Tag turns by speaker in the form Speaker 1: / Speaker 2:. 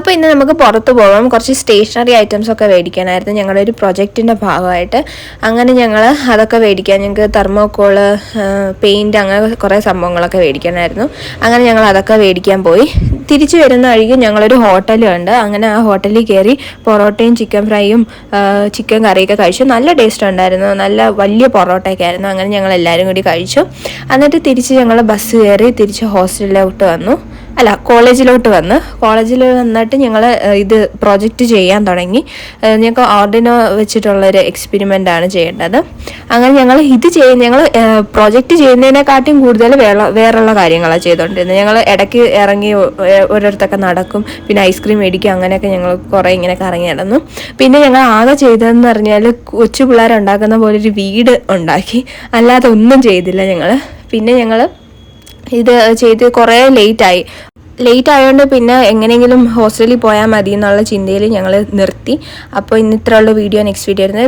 Speaker 1: അപ്പോൾ ഇന്ന് നമുക്ക് പുറത്ത് പോകാം. കുറച്ച് സ്റ്റേഷനറി ഐറ്റംസ് ഒക്കെ മേടിക്കാനായിരുന്നു ഞങ്ങളുടെ ഒരു പ്രൊജക്റ്റിൻ്റെ ഭാഗമായിട്ട്. അങ്ങനെ ഞങ്ങൾ അതൊക്കെ മേടിക്കാൻ, ഞങ്ങൾക്ക് തെർമോക്കോള്, പെയിൻറ്റ്, അങ്ങനെ കുറേ സംഭവങ്ങളൊക്കെ മേടിക്കാനായിരുന്നു. അങ്ങനെ ഞങ്ങൾ അതൊക്കെ മേടിക്കാൻ പോയി. തിരിച്ചു വരുന്ന വഴിക്ക് ഞങ്ങളൊരു ഹോട്ടലുണ്ട്. അങ്ങനെ ആ ഹോട്ടലിൽ കയറി പൊറോട്ടയും ചിക്കൻ ഫ്രൈയും ചിക്കൻ കറിയൊക്കെ കഴിച്ചു. നല്ല ടേസ്റ്റ് ഉണ്ടായിരുന്നു, നല്ല വലിയ പൊറോട്ടയൊക്കെ ആയിരുന്നു. അങ്ങനെ ഞങ്ങൾ എല്ലാവരും കൂടി കഴിച്ചു. എന്നിട്ട് തിരിച്ച് ഞങ്ങൾ ബസ് കയറി തിരിച്ച് ഹോസ്റ്റലിലോട്ട് വന്നു, അല്ല കോളേജിലോട്ട് വന്ന്. കോളേജിൽ വന്നിട്ട് ഞങ്ങൾ ഇത് പ്രോജക്റ്റ് ചെയ്യാൻ തുടങ്ങി. ഞങ്ങൾക്ക് ആർഡിനോ വെച്ചിട്ടുള്ളൊരു എക്സ്പെരിമെൻ്റ് ആണ് ചെയ്യേണ്ടത്. അങ്ങനെ ഞങ്ങൾ ഞങ്ങൾ പ്രോജക്റ്റ് ചെയ്യുന്നതിനെക്കാട്ടും കൂടുതൽ വേറുള്ള കാര്യങ്ങളാണ് ചെയ്തുകൊണ്ടിരുന്നത്. ഞങ്ങൾ ഇടയ്ക്ക് ഇറങ്ങി ഓരോരുത്തൊക്കെ നടക്കും, പിന്നെ ഐസ്ക്രീം മേടിക്കും, അങ്ങനെയൊക്കെ ഞങ്ങൾ കുറേ ഇങ്ങനെ കറങ്ങി നടന്നു. പിന്നെ ഞങ്ങൾ ആകെ ചെയ്തതെന്ന് പറഞ്ഞാൽ കൊച്ചു പിള്ളേരുണ്ടാക്കുന്ന പോലൊരു വീട് ഉണ്ടാക്കി, അല്ലാതെ ഒന്നും ചെയ്തില്ല ഞങ്ങൾ. പിന്നെ ഞങ്ങൾ ഇത് ചെയ്ത് കുറേ ലേറ്റ് ആയതുകൊണ്ട് പിന്നെ എങ്ങനെയെങ്കിലും ഹോസ്റ്റലിൽ പോയാൽ മതി എന്നുള്ള ചിന്തയിൽ ഞങ്ങൾ നിർത്തി. അപ്പോൾ ഇന്ന് ഇത്രയുള്ള വീഡിയോ, നെക്സ്റ്റ് വീഡിയോ ആയിരുന്നു.